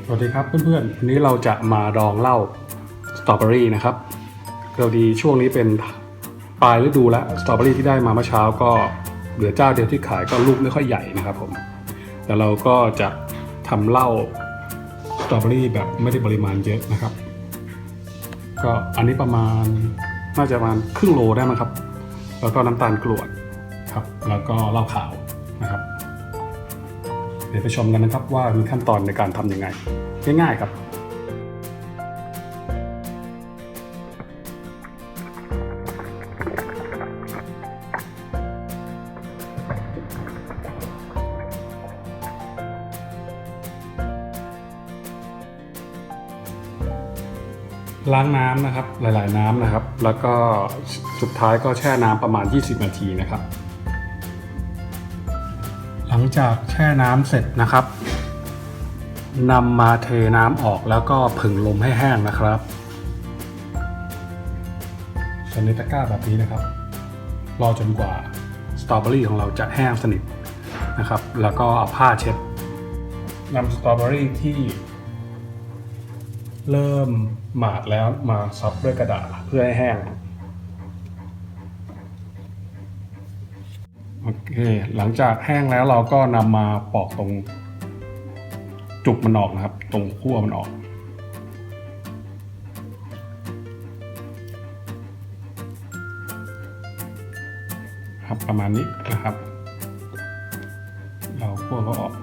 สวัสดีครับเพื่อนๆวันนี้เราจะมาดองเหล้าสตรอเบอรี่นะครับเราดีช่วงนี้เป็นปลายฤดูแล้วสตรอเบอรี่ที่ได้มาเมื่อเช้าก็เหลือเจ้าเดียวที่ขายก็ลูกไม่ค่อยใหญ่นะครับผมแต่เราก็จะทำเหล้าสตรอเบอรี่แบบไม่ได้ปริมาณเยอะนะครับก็อันนี้ประมาณน่าจะประมาณครึ่งโลได้มั้งครับแล้วก็น้ำตาลกรวดครับแล้วก็เหล้าขาวนะครับเดี๋ยวไปชมกันนะครับว่ามีขั้นตอนในการทำยังไงง่ายๆครับล้างน้ำนะครับหลายๆน้ำนะครับแล้วก็สุดท้ายก็แช่น้ำประมาณ20 นาทีนะครับหลังจากแช่น้ำเสร็จนะครับนำมาเทน้ำออกแล้วก็ผึ่งลมให้แห้งนะครับใส่ในตะกร้าแบบนี้นะครับรอจนกว่าสตรอเบอรี่ของเราจะแห้งสนิทนะครับแล้วก็เอาผ้าเช็ดนำสตรอเบอรี่ที่เริ่มหมาดแล้วมาซับด้วยกระดาษเพื่อให้แห้งโอเคหลังจากแห้งแล้วเราก็นำมาปอกตรงจุกมันออกนะครับตรงขั้วมันออกครับประมาณนี้นะครับเราขั้วก็ออก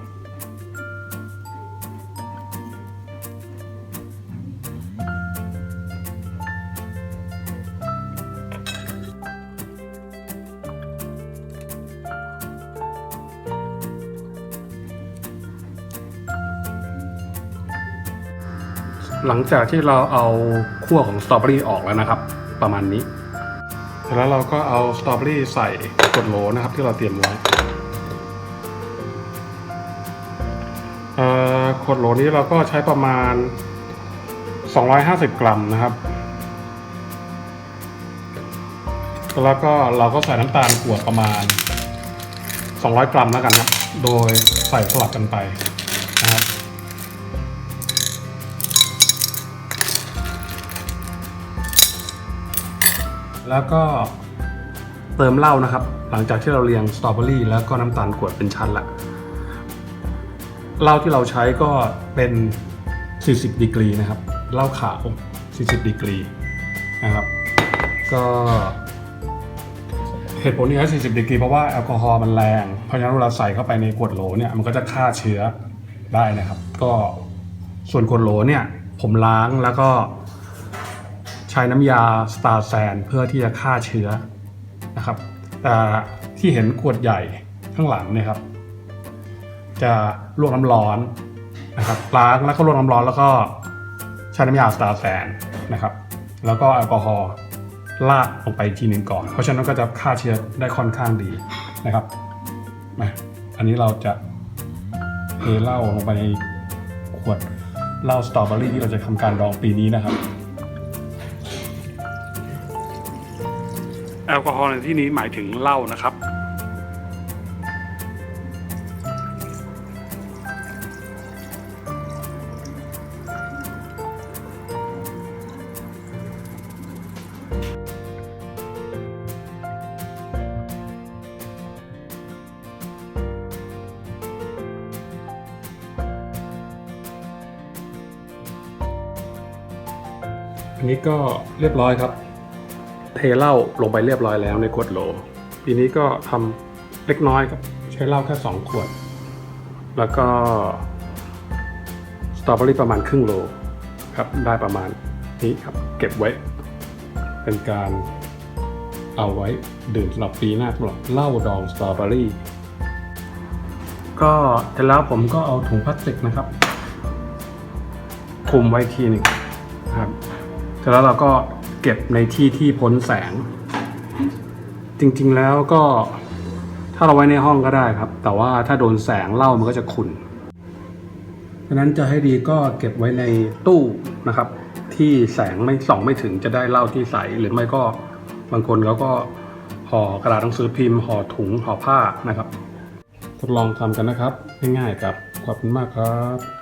หลังจากที่เราเอาขั้วของสตรอเบอรี่ออกแล้วนะครับประมาณนี้แล้วเราก็เอาสตรอเบอรี่ใส่ขวดโหลนะครับที่เราเตรียมไว้ขวดโหลนี้เราก็ใช้ประมาณ250 กรัมนะครับแล้วก็เราก็ใส่น้ำตาลกรวดประมาณ200 กรัมแล้วกันครับโดยใส่สลับกันไปนะครับแล้วก็เติมเหล้านะครับหลังจากที่เราเรียงสตรอเบอรี่แล้วก็น้ำตาลกรวดเป็นชั้นละเหล้าที่เราใช้ก็เป็น40 ดีกรีนะครับเหล้าขาว40 ดีกรีนะครับก็เหตุผลที่ใช้40 ดีกรีเพราะว่าแอลกอฮอล์มันแรงเพราะฉะนั้นเวลาใส่เข้าไปในขวดโหลเนี่ยมันก็จะฆ่าเชื้อได้นะครับก็ส่วนขวดโหลเนี่ยผมล้างแล้วก็ใช้น้ำยาสตาร์แซนเพื่อที่จะฆ่าเชื้อนะครับแต่ที่เห็นขวดใหญ่ข้างหลังเนี่ยครับจะลวกน้ำร้อนนะครับล้างแล้วก็ลวกน้ำร้อนแล้วก็ใช้น้ำยาสตาร์แซนนะครับแล้วก็แอลกอฮอล์ลาดลงไปทีหนึ่งก่อนเพราะฉะนั้นก็จะฆ่าเชื้อได้ค่อนข้างดีนะครับมาอันนี้เราจะเทเหล้าลงไปในขวดเหล้าสตรอเบอรี่ที่เราจะทำการดองปีนี้นะครับแอลกอฮอล์ในที่นี้หมายถึงเหล้านะครับอันนี้ก็เรียบร้อยครับเทเหล้าลงไปเรียบร้อยแล้วในขวดโหลปีนี้ก็ทำเล็กน้อยครับใช้เหล้าแค่2 ขวดแล้วก็สตรอเบอรี่ประมาณครึ่งโลครับได้ประมาณนี้ครับเก็บไว้เป็นการเอาไว้ดื่มสำหรับปีหน้าสำหรับเหล้าดองสตรอเบอรี่ก็เสร็จแล้วผมก็เอาถุงพลาสติกนะครับคลุมไว้ทีหนึ่งครับเสร็จแล้วเราก็เก็บในที่ที่พ้นแสงจริงๆแล้วก็ถ้าเราไว้ในห้องก็ได้ครับแต่ว่าถ้าโดนแสงเหล้ามันก็จะขุ่นฉะนั้นจะให้ดีก็เก็บไว้ในตู้นะครับที่แสงไม่ส่องไม่ถึงจะได้เหล้าที่ใสหรือไม่ก็บางคนเขาก็ห่อกระดาษหนังสือพิมพ์ห่อถุงห่อผ้านะครับทดลองทำกันนะครับง่ายๆครับขอบคุณมากครับ